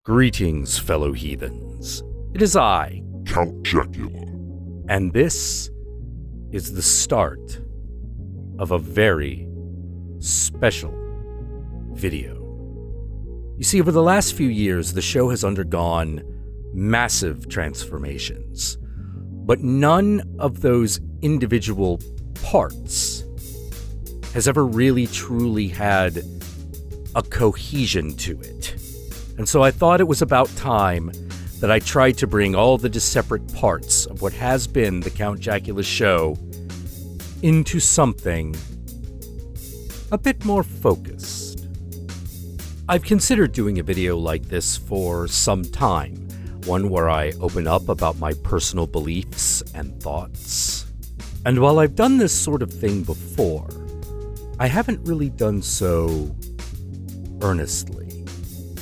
Greetings, fellow heathens. It is I, Count Jackula. And this is the start of a very special video. You see, over the last few years, the show has undergone massive transformations, but none of those individual parts has ever really truly had a cohesion to it. And so I thought it was about time that I tried to bring all the separate parts of what has been the Count Jackula show into something a bit more focused. I've considered doing a video like this for some time, one where I open up about my personal beliefs and thoughts. And while I've done this sort of thing before, I haven't really done so earnestly.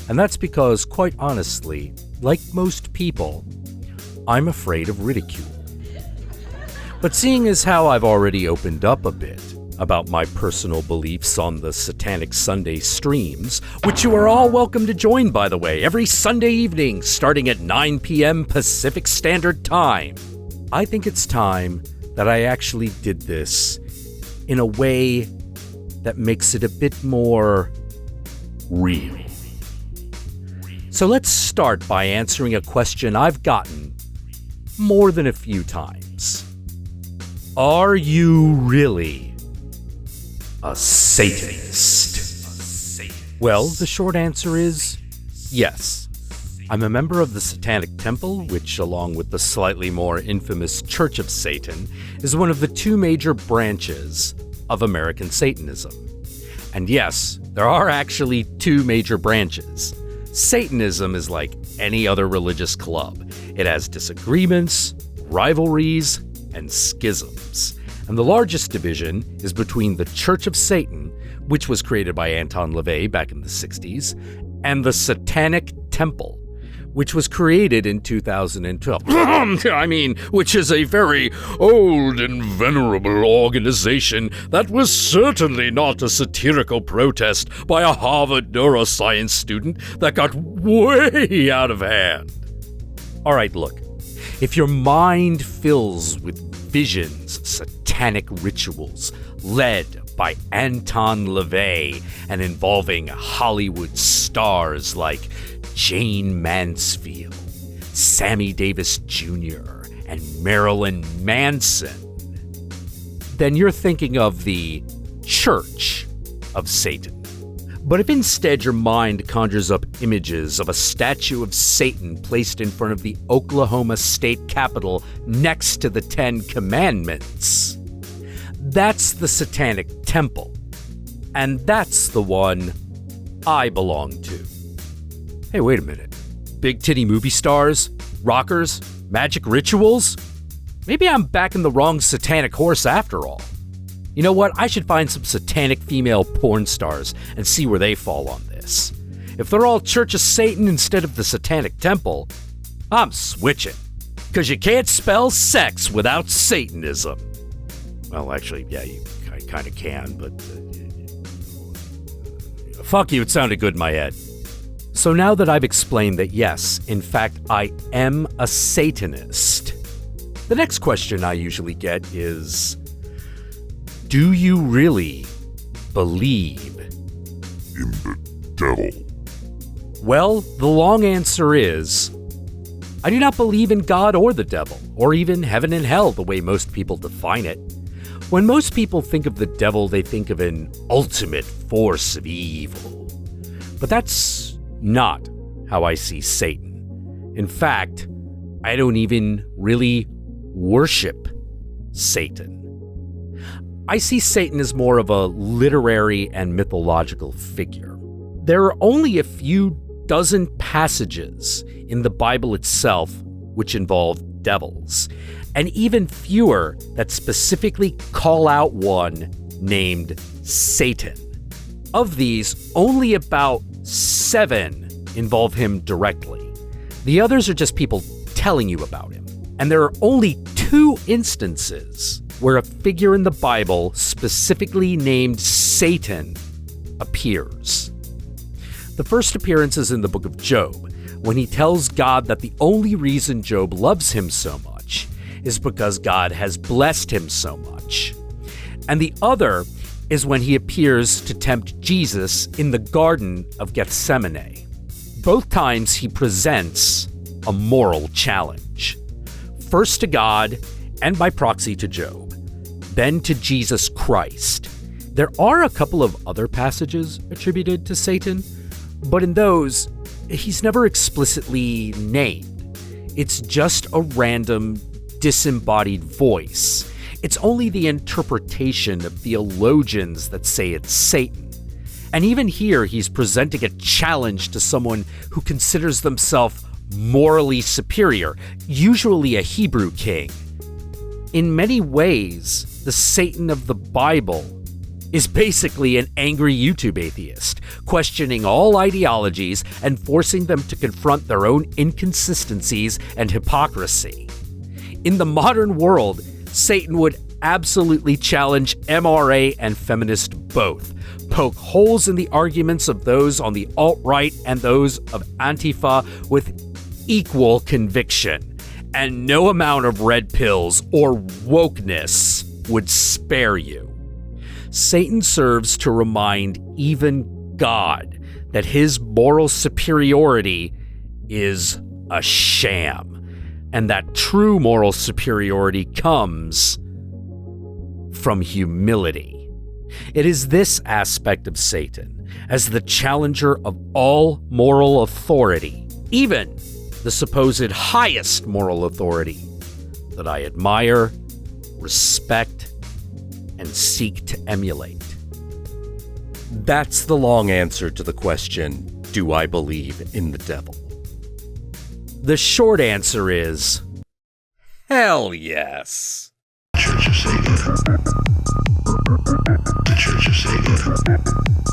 And that's because, quite honestly, like most people, I'm afraid of ridicule. But seeing as how I've already opened up a bit about my personal beliefs on the Satanic Sunday streams, which you are all welcome to join, by the way, every Sunday evening starting at 9 p.m. Pacific Standard Time, I think it's time that I actually did this in a way that makes it a bit more real. So let's start by answering a question I've gotten more than a few times. Are you really a Satanist? Well, the short answer is yes. I'm a member of the Satanic Temple, which, along with the slightly more infamous Church of Satan, is one of the two major branches of American Satanism. And yes, there are actually two major branches. Satanism is like any other religious club. It has disagreements, rivalries, and schisms. And the largest division is between the Church of Satan, which was created by Anton LaVey back in the 60s, and the Satanic Temple, which was created in 2012. Which is a very old and venerable organization that was certainly not a satirical protest by a Harvard neuroscience student that got way out of hand. All right, look. If your mind fills with visions, satanic rituals led by Anton LaVey and involving Hollywood stars like Jane Mansfield, Sammy Davis Jr., and Marilyn Manson, then you're thinking of the Church of Satan. But if instead your mind conjures up images of a statue of Satan placed in front of the Oklahoma State Capitol next to the Ten Commandments, that's the Satanic Temple. And that's the one I belong to. Hey, wait a minute. Big titty movie stars? Rockers? Magic rituals? Maybe I'm backing the wrong satanic horse after all. You know what? I should find some satanic female porn stars and see where they fall on this. If they're all Church of Satan instead of the Satanic Temple, I'm switching. Because you can't spell sex without Satanism. Well, actually, yeah, you kind of can, but... fuck you, it sounded good in my head. So now that I've explained that yes, in fact, I am a Satanist, the next question I usually get is, do you really believe In the devil. Well, the long answer is, I do not believe in God or the devil, or even heaven and hell the way most people define it. When most people think of the devil, they think of an ultimate force of evil. But that's not how I see Satan. In fact, I don't even really worship Satan. I see Satan as more of a literary and mythological figure. There are only a few dozen passages in the Bible itself which involve devils, and even fewer that specifically call out one named Satan. Of these, only about 7 involve him directly. The others are just people telling you about him. And there are only 2 instances where a figure in the Bible specifically named Satan appears. The first appearance is in the book of Job, when he tells God that the only reason Job loves him so much is because God has blessed him so much. And the other is when he appears to tempt Jesus in the Garden of Gethsemane. Both times he presents a moral challenge. First to God, and by proxy to Job, then to Jesus Christ. There are a couple of other passages attributed to Satan, but in those, he's never explicitly named. It's just a random, disembodied voice. It's only the interpretation of theologians that say it's Satan. And even here, he's presenting a challenge to someone who considers themselves morally superior, usually a Hebrew king. In many ways, the Satan of the Bible is basically an angry YouTube atheist, questioning all ideologies and forcing them to confront their own inconsistencies and hypocrisy. In the modern world, Satan would absolutely challenge MRA and feminist both, poke holes in the arguments of those on the alt-right and those of Antifa with equal conviction, and no amount of red pills or wokeness would spare you. Satan serves to remind even God that his moral superiority is a sham, and that true moral superiority comes from humility. It is this aspect of Satan, as the challenger of all moral authority, even the supposed highest moral authority, that I admire, respect, and seek to emulate. That's the long answer to the question, do I believe in the devil? The short answer is, hell yes. Church of Satan. The Church of Satan.